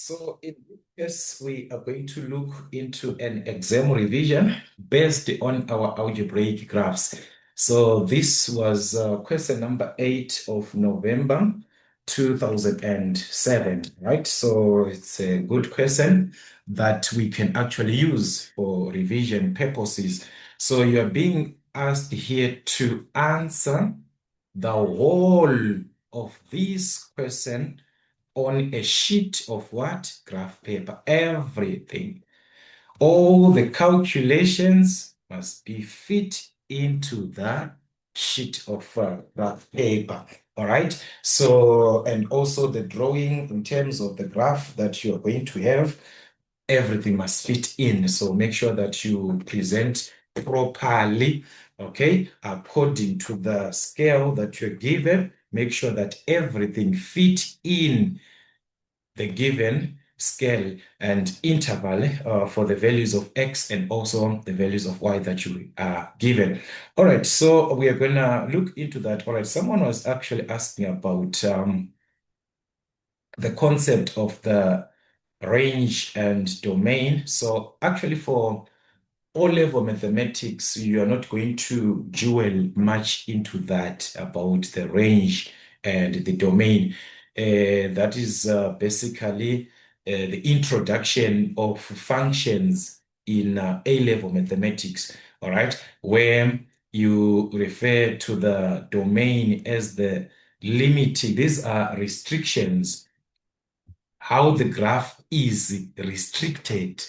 So in this case, we are going to look into an exam revision based on our algebraic graphs. So this was question number 8 of November 2007, right? So it's a good question that we can actually use for revision purposes. So you are being asked here to answer the whole of this question on a sheet of what? Graph paper. Everything. All the calculations must be fit into the sheet of graph paper. All right. So, and also the drawing in terms of the graph that you're going to have, everything must fit in. So make sure that you present properly, okay, according to the scale that you're given. Make sure that everything fit in the given scale and interval for the values of x and also the values of y that you are given. All right, so we are going to look into that. All right, someone was actually asking about the concept of the range and domain. So actually for O-level mathematics, you are not going to dwell much into that about the range and the domain. That is basically the introduction of functions in A-level mathematics, all right, where you refer to the domain as the limiting. These are restrictions, how the graph is restricted.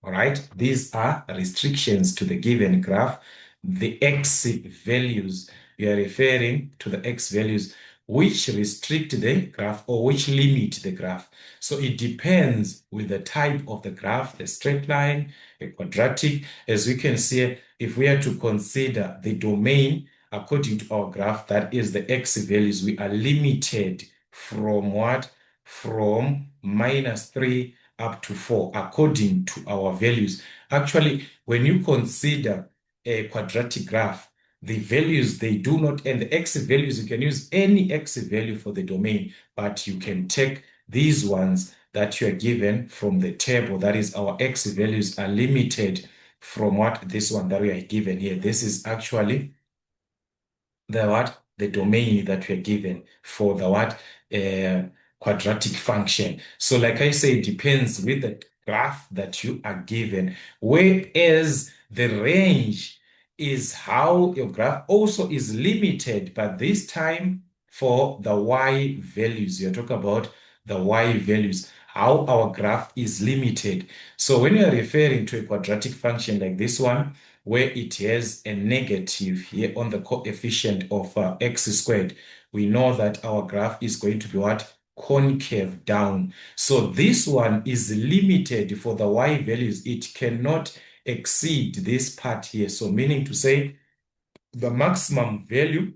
All right, these are restrictions to the given graph. The x values, we are referring to the x values which restrict the graph or which limit the graph. So it depends with the type of the graph, the straight line, a quadratic. As we can see, if we are to consider the domain according to our graph, that is the x values, we are limited from what? From -3 up to 4 according to our values. Actually, when you consider a quadratic graph, the values, they do not, and the x values, you can use any x value for the domain, but you can take these ones that you are given from the table. That is, our x values are limited from what? This one that we are given here. This is actually the what? The domain that we are given for the what? Quadratic function. So like I say, it depends with the graph that you are given, whereas the range is how your graph also is limited, but this time for the y values. You're talking about the y values, how our graph is limited. So when you're referring to a quadratic function like this one, where it has a negative here on the coefficient of x squared, we know that our graph is going to be what? Concave down. So this one is limited for the y values. It cannot exceed this part here. So meaning to say the maximum value,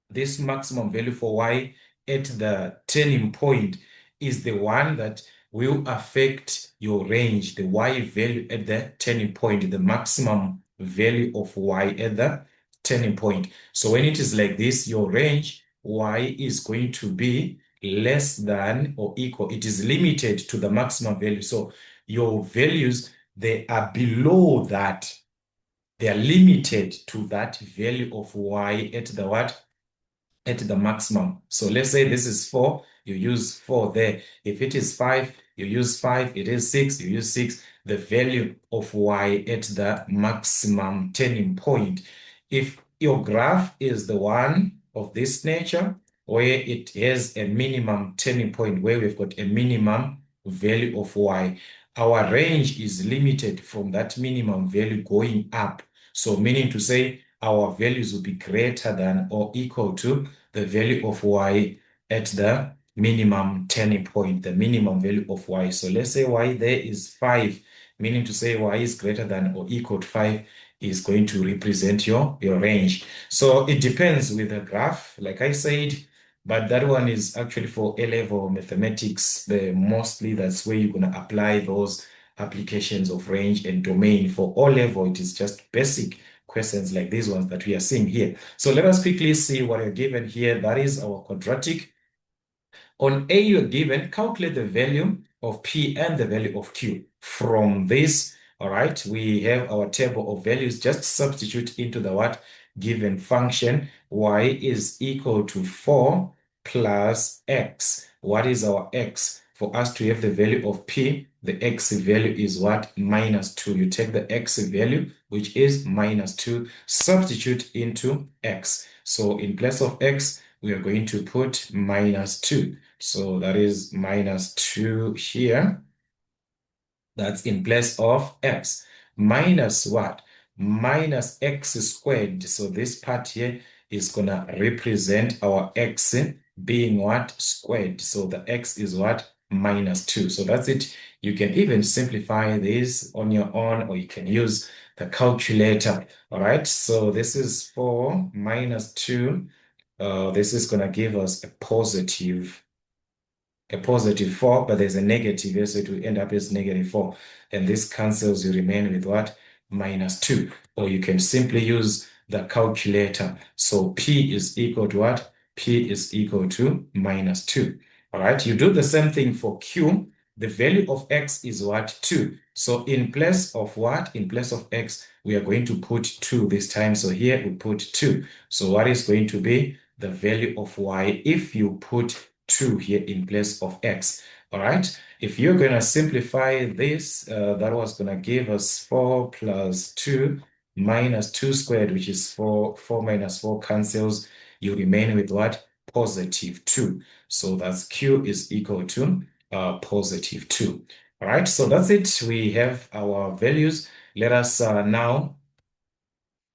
this maximum value for y at the turning point is the one that will affect your range, the y value at the turning point, the maximum value of y at the turning point. So when it is like this, your range y is going to be less than or equal. It is limited to the maximum value. So your values, they are below that. They are limited to that value of y at the what? At the maximum. So let's say this is 4, you use 4 there. If it is 5, you use 5. It is 6, you use 6. The value of y at the maximum turning point. If your graph is the one of this nature, where it has a minimum turning point, where we've got a minimum value of y, our range is limited from that minimum value going up. So meaning to say our values will be greater than or equal to the value of y at the minimum turning point, the minimum value of y. So let's say y there is 5, meaning to say y is greater than or equal to 5 is going to represent your range. So it depends with the graph, like I said, but that one is actually for A-level mathematics. Mostly that's where you're going to apply those applications of range and domain. For O-level, it is just basic questions like these ones that we are seeing here. So let us quickly see what you're given here. That is our quadratic. On A, you're given, calculate the value of P and the value of Q. From this, all right, we have our table of values. Just substitute into the what? Given function. Y is equal to 4 plus X. What is our X? For us to have the value of P, the X value is what? Minus 2. You take the X value, which is minus 2, substitute into X. So in place of X, we are going to put minus 2. So that is minus 2 here. That's in place of X. Minus what? Minus X squared. So this part here is going to represent our X being what? Squared. So the X is what? Minus 2. So that's it. You can even simplify this on your own, or you can use the calculator. All right. So this is 4 minus 2. This is going to give us a positive 4, but there's a negative here, so it will end up as negative 4. And this cancels, you remain with what? Minus 2. Or you can simply use the calculator. So P is equal to what? P is equal to minus 2. All right, you do the same thing for Q. The value of X is what? 2. So in place of what? In place of X, we are going to put 2 this time. So here we put 2. So what is going to be the value of Y if you put 2 here in place of X? All right. If you're going to simplify this, that was going to give us 4 plus 2 minus 2 squared, which is 4. 4 minus 4 cancels. You remain with what? Positive 2. So that's Q is equal to positive 2. All right. So that's it. We have our values. Let us now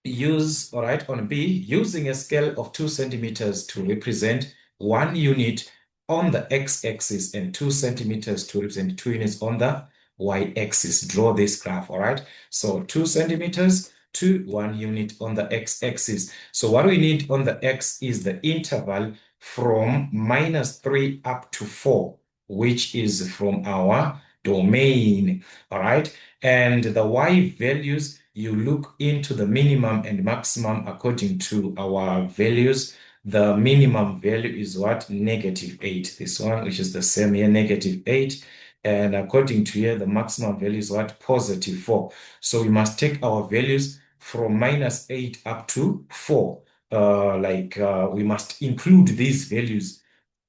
use, all right, on B, using a scale of 2 centimeters to represent 1 unit on the x-axis and 2 centimeters to represent 2 units on the y-axis. Draw this graph, all right? So 2 centimeters to 1 unit on the x-axis. So what we need on the x is the interval from minus 3 up to 4, which is from our domain, all right? And the y values, you look into the minimum and maximum according to our values. The minimum value is what? Negative 8. This one, which is the same here, negative 8. And according to here, the maximum value is what? Positive 4. So we must take our values from minus 8 up to 4. We must include these values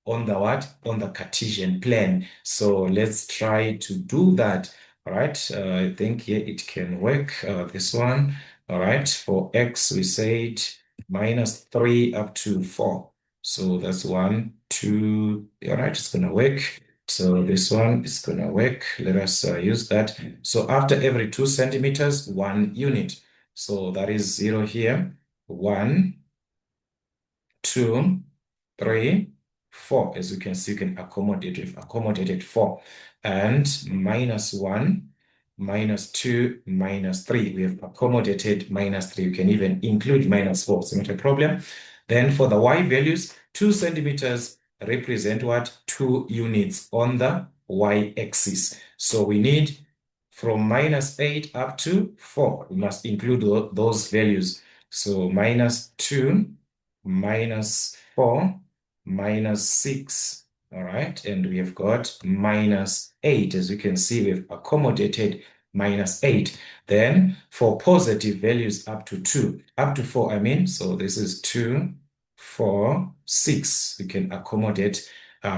on the what? On the Cartesian plane. So let's try to do that. All right. I think here it can work. This one. All right. For x, we said minus 3 up to 4. So that's 1, 2. All right. It's going to work. So this one is going to work. Let us use that. So after every 2 centimeters, 1 unit. So that is 0 here. 1, 2, 3, 4. As you can see, you can accommodate. We've accommodated 4. And minus 1, minus 2, minus 3. We have accommodated minus 3. You can even include minus 4. So not a problem. Then for the y values, 2 centimeters represent what? 2 units on the y-axis. So we need from minus 8 up to 4. We must include those values. So minus 2, minus 4, minus 6. All right. And we have got minus 8. As you can see, we've accommodated minus 8. Then for positive values up to 2, up to 4, I mean. So this is 2, 4, 6. We can accommodate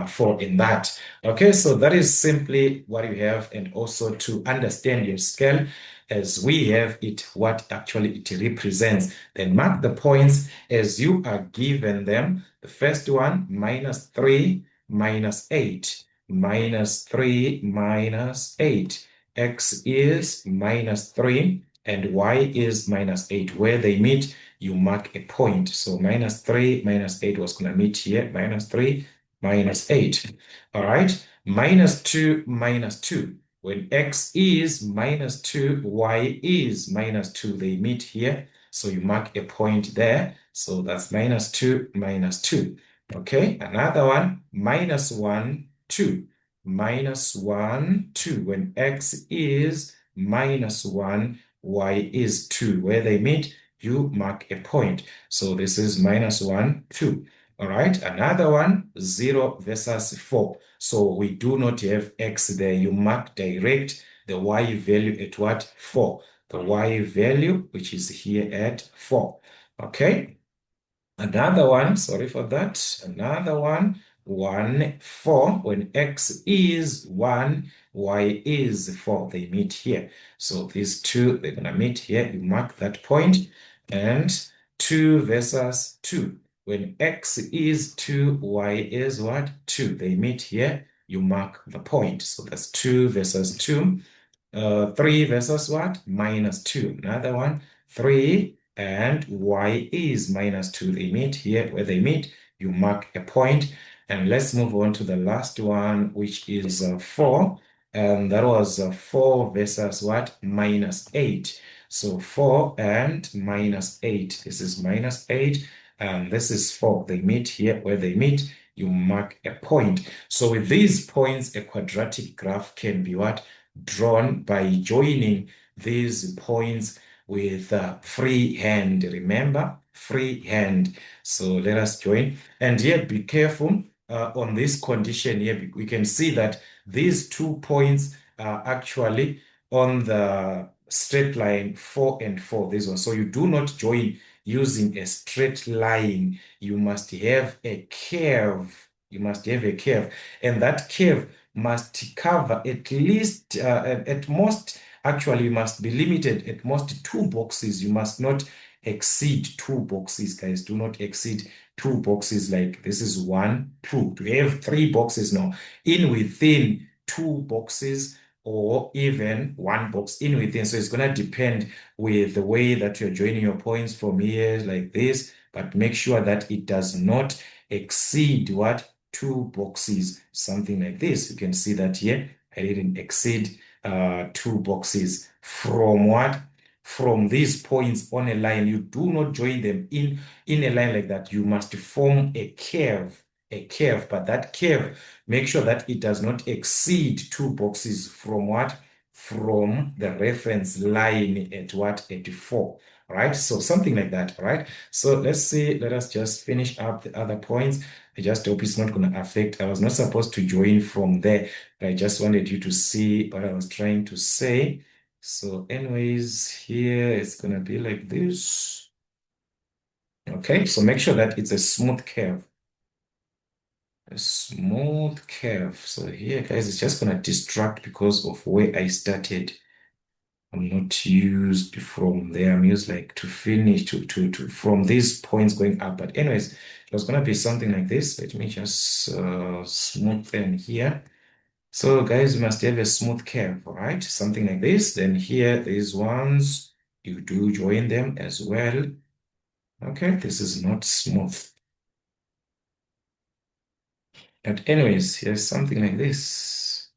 4 in that. Okay, so that is simply what you have. And also to understand your scale as we have it, what actually it represents. Then mark the points as you are given them. The first one, minus 3, minus 8. Minus 3, minus 8. X is minus 3 and y is minus 8. Where they meet, you mark a point. So minus 3, minus 8 was going to meet here. Minus 3, minus 8. All right. Minus 2, minus 2. When x is minus 2, y is minus 2. They meet here. So you mark a point there. So that's minus 2, minus 2. Okay. Another one, minus 1, 2. Minus 1, 2. When x is minus 1, y is 2. Where they meet, you mark a point. So this is minus 1, 2. All right, another one, 0 versus 4. So we do not have x there. You mark direct the y value at what? 4. The y value, which is here at 4. Okay. Another one, sorry for that. Another one, 1, 4. When x is 1, y is 4. They meet here. So these two, they're going to meet here. You mark that point. And 2 versus 2. When x is 2, y is what? 2. They meet here. You mark the point. So that's 2 versus 2. 3 versus what? Minus 2. Another one, 3 and y is minus 2. They meet here. Where they meet, you mark a point. And let's move on to the last one, which is 4. And that was 4 versus what? Minus 8. So 4 and minus 8. This is minus 8. And this is 4. They meet here. Where they meet, you mark a point. So with these points, a quadratic graph can be what? Drawn by joining these points with free hand. Remember, free hand. So let us join. And here, be careful on this condition here. We can see that these 2 points are actually on the straight line 4 and 4. This one. So you do not join using a straight line. You must have a curve. You must have a curve. And that curve must cover at least, at most, actually, you must be limited at most 2 boxes. You must not exceed 2 boxes, guys. Do not exceed 2 boxes. Like this is 1, 2. To have 3 boxes now, in within 2 boxes, or even 1 box in within. So it's going to depend with the way that you're joining your points from here, like this. But make sure that it does not exceed what? 2 boxes, something like this. You can see that here. I didn't exceed 2 boxes. From what? From these points on a line. You do not join them in a line like that. You must form a curve. A curve, but that curve, make sure that it does not exceed 2 boxes from what? From the reference line at what? At 4. Right? So something like that, right? So let's see, let us just finish up the other points. I just hope it's not going to affect. I was not supposed to join from there, but I just wanted you to see what I was trying to say. So anyways, here it's going to be like this. Okay, so make sure that it's a smooth curve. A smooth curve. So here, guys, it's just going to distract because of where I started. I'm not used from there. I'm used like to finish to from these points going up. But anyways, it was gonna be something like this. Let me just smoothen here. So guys, you must have a smooth curve, all right? Something like this. Then here, these ones, you do join them as well. Okay, this is not smooth. But anyways, here's something like this.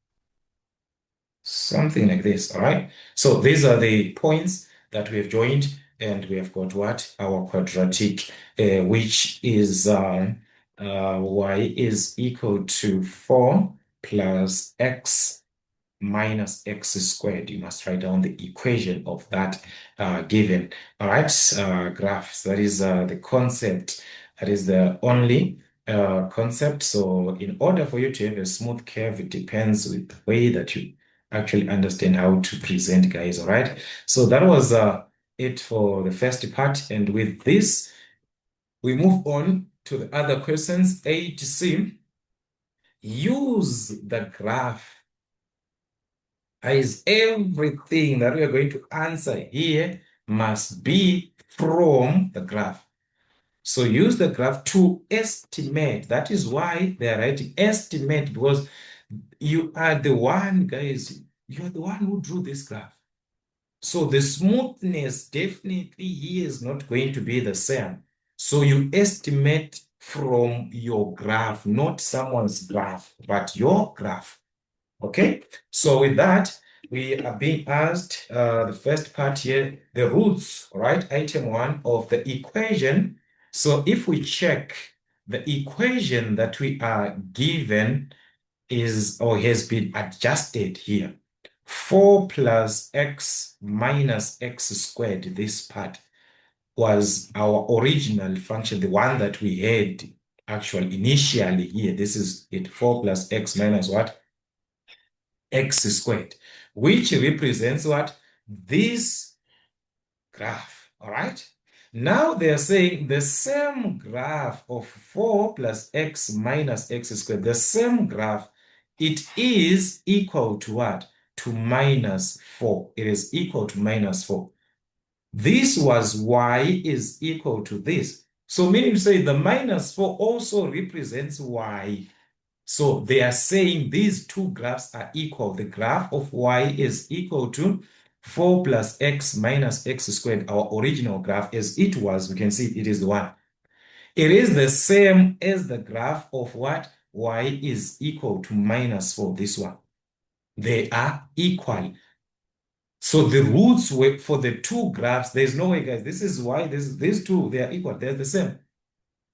Something like this, all right? So these are the points that we have joined, and we have got what? Our quadratic, which is y is equal to 4 plus x minus x squared. You must write down the equation of that given, all right, graphs. That is the concept. That is the only concept. So in order for you to have a smooth curve, it depends with the way that you actually understand how to present, guys, all right? So that was it for the first part. And with this, we move on to the other questions. A to C. Use the graph is everything that we are going to answer here must be from the graph. So use the graph to estimate. That is why they are writing estimate, because you are the one, guys, you are the one who drew this graph. So the smoothness definitely here is not going to be the same. So you estimate from your graph, not someone's graph, but your graph. Okay, so with that, we are being asked the first part here, the roots, right? Item 1 of the equation. So if we check the equation that we are given is or has been adjusted here. 4 plus x minus x squared, this part was our original function, the one that we had Actually, initially here, this is it, 4 plus x minus what? X squared, which represents what? This graph, all right? Now they are saying the same graph of 4 plus x minus x squared, the same graph, it is equal to what? To minus 4. It is equal to minus 4. This was y is equal to this. So meaning to say the minus 4 also represents y. So they are saying these two graphs are equal. The graph of y is equal to 4 plus x minus x squared, our original graph as it was. We can see it is the one. It is the same as the graph of what? Y is equal to minus 4, this one. They are equal. So the roots were for the two graphs. There's no way, guys. This is why these two, they are equal. They're the same.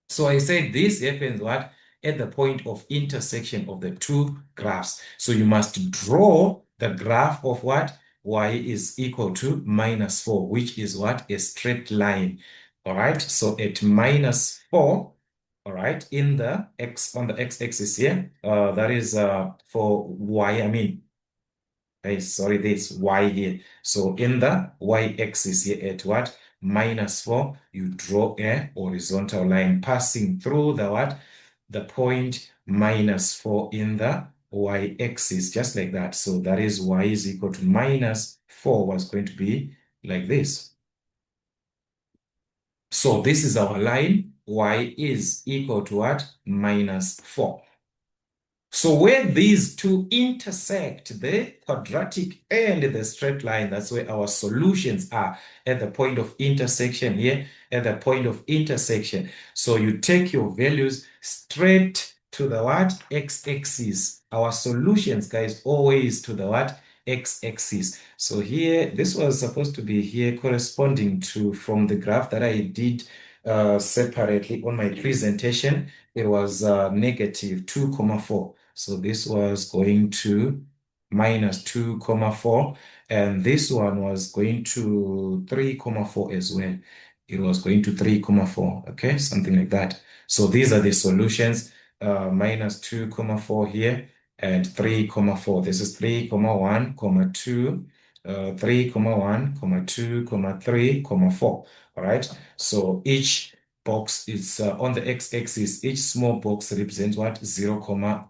So I said this happens what? At the point of intersection of the two graphs. So you must draw the graph of what? Y is equal to minus 4, which is what? A straight line. All right. So at minus 4, all right, in the x on the x-axis here, that is for y, I mean, sorry, this y here. So in the y-axis here at what? Minus 4, you draw a horizontal line passing through the what? The point minus 4 in the y-axis, just like that. So that is y is equal to minus 4 was going to be like this. So this is our line. Y is equal to what? Minus 4. So where these two intersect, the quadratic and the straight line, that's where our solutions are at the point of intersection here, at the point of intersection. So you take your values straight to the what? X-axis. Our solutions, guys, always to the what? X-axis. So here, this was supposed to be here corresponding to from the graph that I did separately on my presentation. It was negative 2,4. So this was going to minus 2,4, and this one was going to 3,4 as well. It was going to 3,4, okay, something like that. So these are the solutions, minus 2,4 here and 3,4. This is 3,1, 2, 3,1, 2, 3, 4. All right. So each box is on the x-axis, each small box represents what? 0,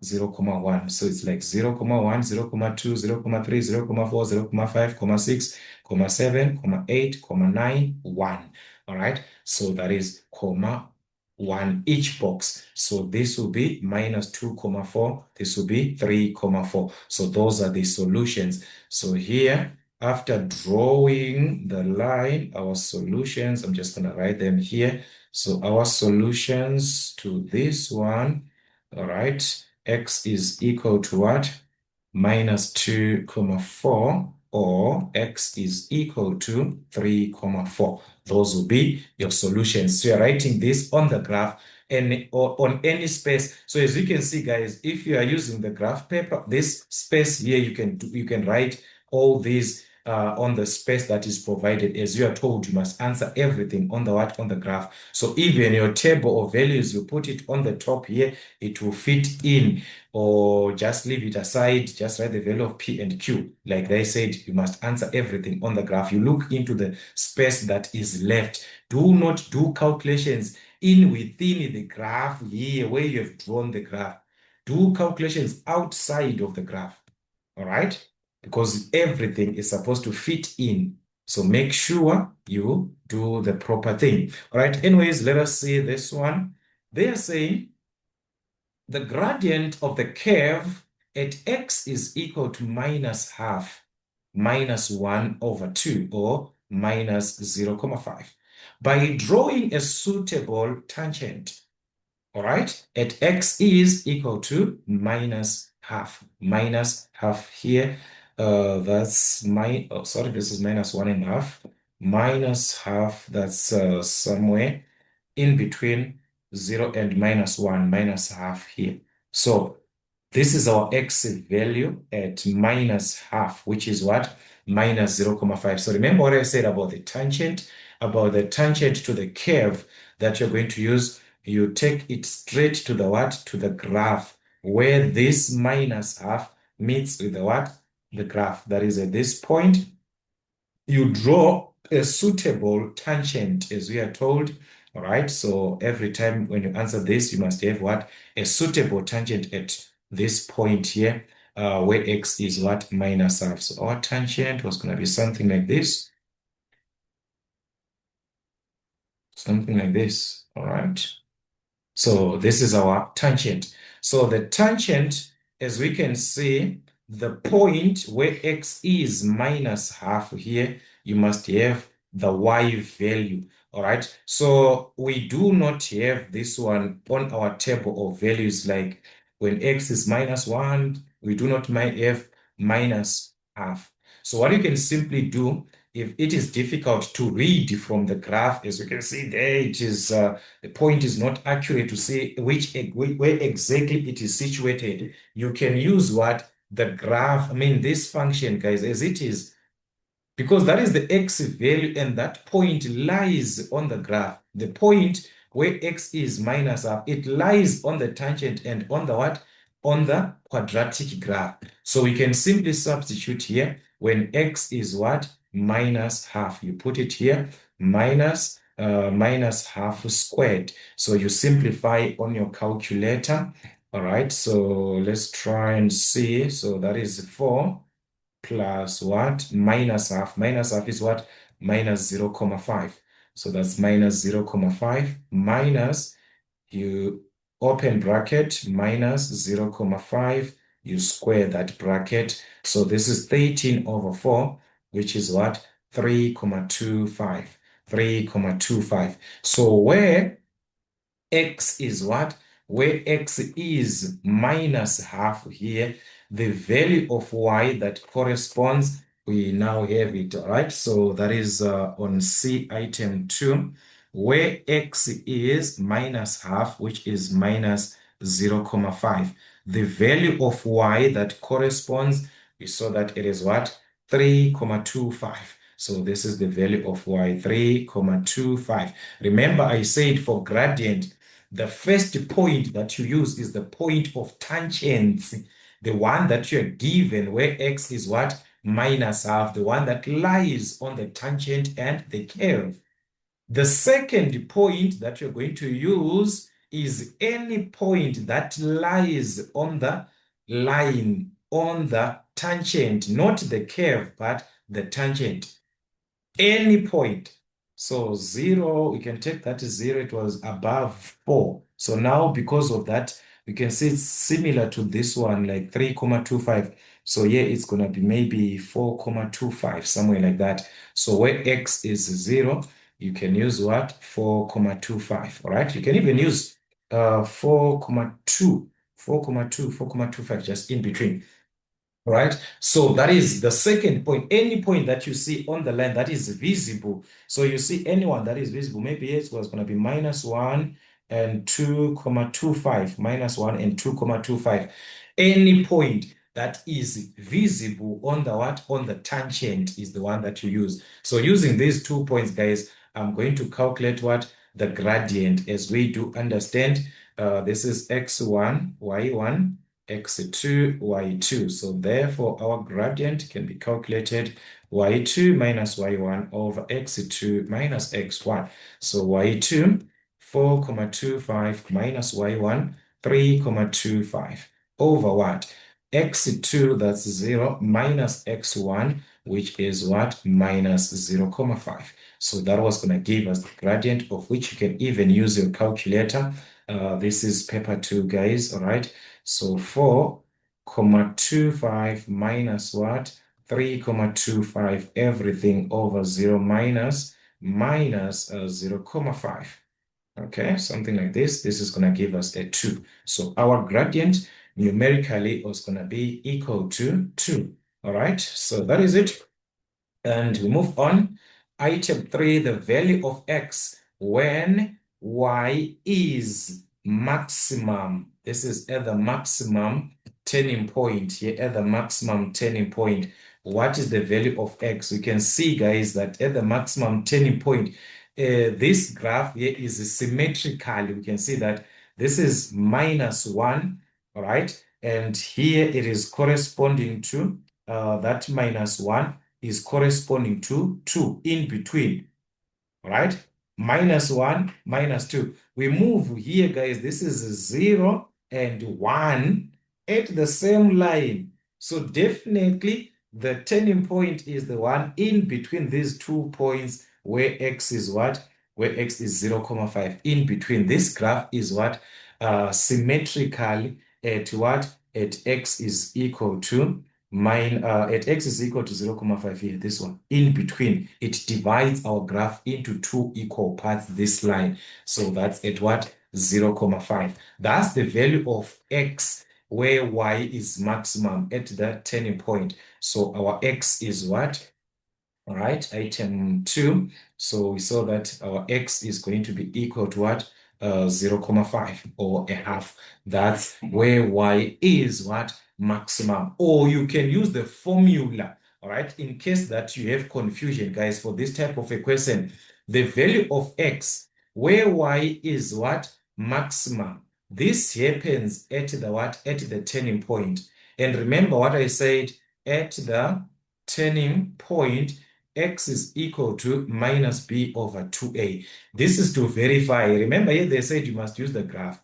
0, 1. So it's like 0, 1, 0, 2, 0, 3, 0, 4, 0, 5, 6, 7, 8, 9, 1. All right. So that is comma 1 each box. So this will be minus 2,4. This will be 3,4. So those are the solutions. So here, after drawing the line, our solutions, I'm just going to write them here. So our solutions to this one, all right, x is equal to what? Minus 2,4, or x is equal to 3,4. Those will be your solutions. So you're writing this on the graph and or on any space. So as you can see, guys, if you are using the graph paper, this space here, you can write all these on the space that is provided. As you are told, you must answer everything on the what? On the graph. So even your table of values, you put it on the top here, it will fit in, or just leave it aside, just write the value of P and Q. Like they said, you must answer everything on the graph. You look into the space that is left. Do not do calculations in within the graph here where you have drawn the graph. Do calculations outside of the graph. All right? Because everything is supposed to fit in. So make sure you do the proper thing. All right. Anyways, let us see this one. They are saying the gradient of the curve at x is equal to minus half, minus 1 over 2, or minus 0,5. By drawing a suitable tangent, all right, at x is equal to minus half here. That's sorry, this is minus 1.5, minus half, that's somewhere in between 0 and minus 1, minus half here. So this is our x value at minus half, which is what? Minus 0,5. So remember what I said about the tangent to the curve that you're going to use you take it straight to the what? To the graph where this minus half meets with the what? The graph. That is at this point, you draw a suitable tangent as we are told. All right. So every time when you answer this, you must have what? A suitable tangent at this point here, where x is what? Minus half. So our tangent was going to be something like this. Something like this. All right. So this is our tangent. So the tangent, as we can see, the point where x is minus half here, you must have the y value. All right. So we do not have this one on our table of values, like when x is minus 1, we do not have minus half. So what you can simply do, if it is difficult to read from the graph, as you can see there, it is the point is not accurate to say where exactly it is situated. You can use what? The graph, I mean, this function, guys, as it is, because that is the x value and that point lies on the graph. The point where x is minus half, it lies on the tangent and on the what? On the quadratic graph. So we can simply substitute here when x is what? Minus half. You put it here, minus half squared. So you simplify on your calculator. All right, so let's try and see. So that is 4 plus what? Minus half. Minus half is what? Minus 0, 0.5. So that's minus 0, 0.5 minus, you open bracket, minus 0, 0.5, you square that bracket. So this is 13 over 4, which is what? 3,25. 3,25. So where x is what? Where x is minus half here, the value of y that corresponds, we now have it, all right? So that is on C item 2, where x is minus half, which is minus 0, 0.5. The value of y that corresponds, we saw that it is what? 3,25. So this is the value of y, 3,25. Remember, I said for gradient, the first point that you use is the point of tangents, the one that you're given where x is what? Minus half, the one that lies on the tangent and the curve. The second point that you're going to use is any point that lies on the line, on the tangent, not the curve, but the tangent. Any point. So 0, we can take that as 0, it was above 4. So now because of that, we can see it's similar to this one, like 3,25. So here it's going to be maybe 4,25, somewhere like that. So where x is 0, you can use what? 4,25. All right. You can even use 4,2, 4,2, 4,25, just in between. Right? So that is the second point. Any point that you see on the line that is visible. So you see anyone that is visible, maybe it was going to be minus 1 and 2,25, minus 1 and 2,25. Any point that is visible on the what? On the tangent is the one that you use. So using these 2 points, guys, I'm going to calculate what? The gradient, as we do understand. This is x1, y1, x2, y2. So therefore, our gradient can be calculated y2 minus y1 over x2 minus x1. So y2, 4,25 minus y1, 3,25 over what? X2, that's 0, minus x1, which is what? Minus 0, 0.5. So that was going to give us the gradient, of which you can even use your calculator. This is paper 2, guys, all right? So 4,25 minus what? 3,25, everything over 0 minus 0, 0.5. Okay, something like this. This is going to give us a 2. So our gradient numerically was going to be equal to 2. All right, so that is it. And we move on. Item 3, the value of x when y is maximum. This is at the maximum turning point here, at the maximum turning point. What is the value of x? We can see, guys, that at the maximum turning point, this graph here is symmetrical. We can see that this is -1, all right? And here it is corresponding to that -1 is corresponding to 2 in between, all right? -1, -2. We move here, guys. This is 0 and 1 at the same line. So definitely the turning point is the one in between these 2 points where x is what? Where x is 0, 0.5. In between. This graph is what? Symmetrical at what? At x is equal to at x is equal to 0, 0.5 here, this one. In between, it divides our graph into 2 equal parts, this line. So that's at what? 0, 0.5. That's the value of x where y is maximum at that turning point. So our x is what? All right, item 2. So we saw that our x is going to be equal to what? 0, 0.5 or a half. That's where y is what? Maximum. Or you can use the formula, all right? In case that you have confusion, guys, for this type of a question, the value of x, where y is what? Maximum. This happens at the what? At the turning point. And remember what I said, at the turning point, x is equal to minus b over 2a. This is to verify. Remember here they said you must use the graph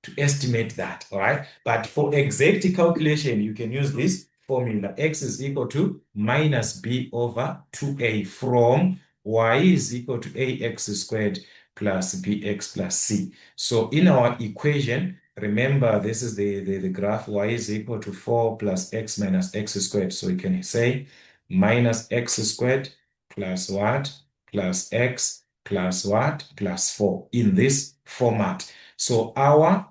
to estimate that, all right? But for exact calculation, you can use this formula. X is equal to minus b over 2a from y is equal to ax squared plus bx plus c. So in our equation, remember this is the graph, y is equal to 4 plus x minus x squared. So you can say minus x squared plus what? Plus x plus what? Plus 4 in this format. So our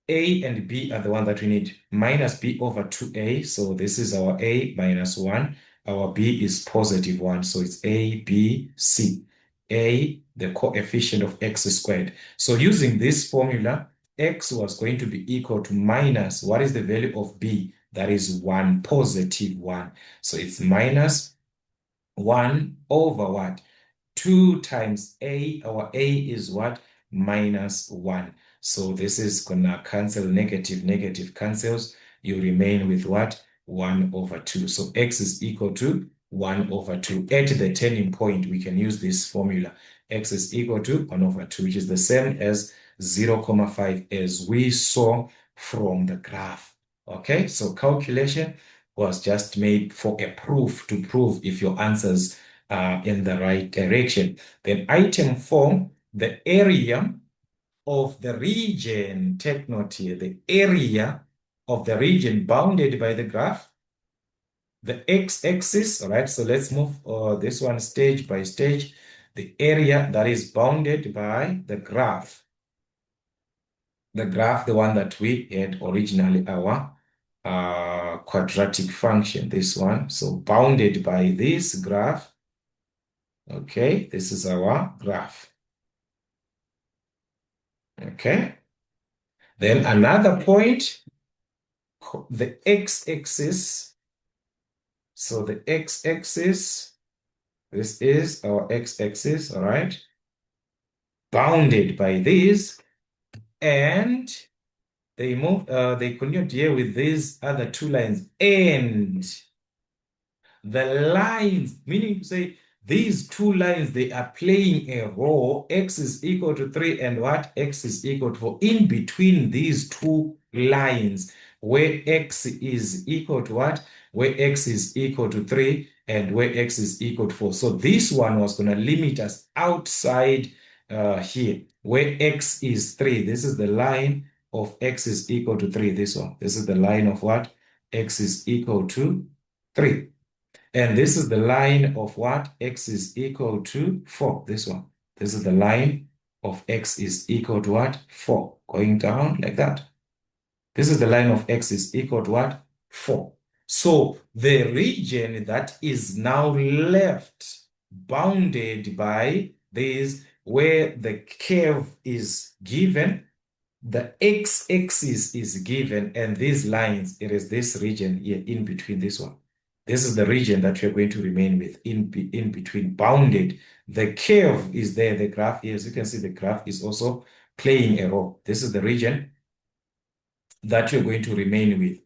a and b are the one that we need. Minus b over 2a. So this is our a minus 1. Our b is positive 1. So it's a, b, c. A, the coefficient of x squared. So using this formula, x was going to be equal to minus, what is the value of b? That is 1, positive 1. So it's minus 1 over what? 2 times a. Our a is what? Minus 1. So this is gonna cancel negative, negative cancels. You remain with what? 1 over 2. So x is equal to 1 over 2. At the turning point, we can use this formula. X is equal to 1 over 2, which is the same as 0, 0.5 as we saw from the graph. Okay, so calculation was just made for a proof to prove if your answers are in the right direction. Then item 4, the area of the region, take note here, the area of the region bounded by the graph, the x-axis, all right? So let's move this one stage by stage. The area that is bounded by the graph, the one that we had originally, our quadratic function, this one. So bounded by this graph, okay, this is our graph, okay? Then another point, the x-axis. So the x-axis, this is our x-axis, all right? Bounded by this, and they continue here with these other 2 lines, and the lines, meaning to say these 2 lines, they are playing a role. X is equal to 3 and what? X is equal to 4. In between these 2 lines, where x is equal to what? Where x is equal to 3 and where x is equal to 4. So this one was going to limit us outside here, where x is 3. This is the line of x is equal to 3, this one. This is the line of what? X is equal to 3. And this is the line of what? X is equal to 4. This one. This is the line of x is equal to what? 4. Going down like that. This is the line of x is equal to what? 4. So the region that is now left bounded by this, where the curve is given, the x-axis is given, and these lines, it is this region here in between this one. This is the region that we're going to remain with in between, bounded. The curve is there, the graph, as you can see, the graph is also playing a role. This is the region that you're going to remain with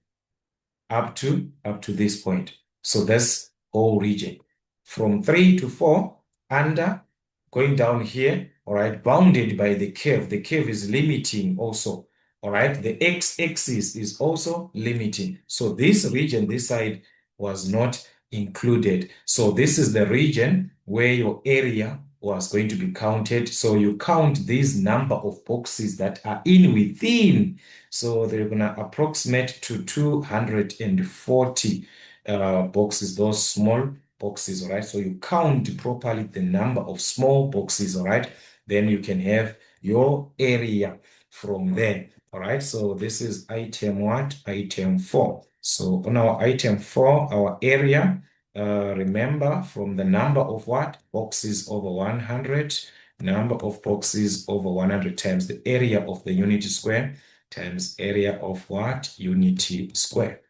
up to this point. So that's whole region. From 3 to 4, under, going down here, all right, bounded by the curve. The curve is limiting also, all right? The x-axis is also limiting. So this region, this side, was not included. So this is the region where your area was going to be counted. So you count these number of boxes that are in within. So they're going to approximate to 240 boxes, those small boxes, all right? So you count properly the number of small boxes, all right? Then you can have your area from there, all right? So this is item what? Item 4. So on our item 4, our area, remember from the number of what? Boxes over 100, number of boxes over 100 times the area of the unit square times area of what? Unity square.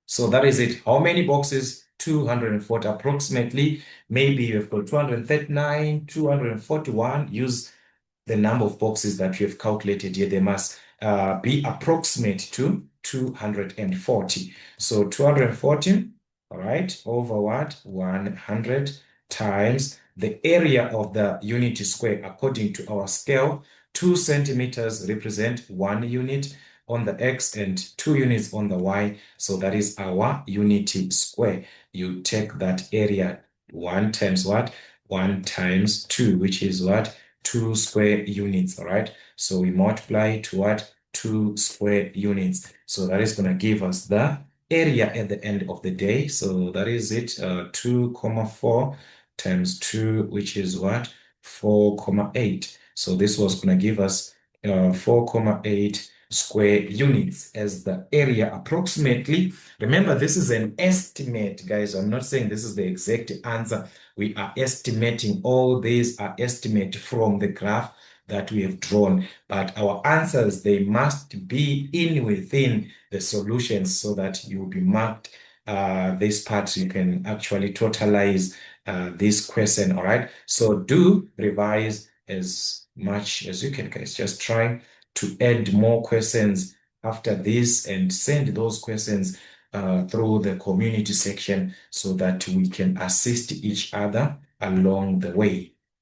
So that is it. How many boxes? 240 approximately. Maybe you've got 239, 241. Use the number of boxes that you have calculated here. They must be approximate to 240. So 240, all right, over what? 100 times the area of the unit square according to our scale. 2 centimeters represent 1 unit on the x and 2 units on the y. So that is our unity square. You take that area 1 times what? 1 times 2, which is what? 2 square units, all right? So we multiply to what? 2 square units. So that is going to give us the area at the end of the day. So that is it, 2,4 times 2, which is what? 4,8. So this was going to give us 4,8 square units as the area approximately. Remember, this is an estimate, guys. I'm not saying this is the exact answer. We are estimating. All these are estimate from the graph that we have drawn, but our answers, they must be in within the solutions so that you will be marked this part. You can actually totalize this question, all right? So do revise as much as you can, guys. Just try to add more questions after this and send those questions through the community section so that we can assist each other along the way.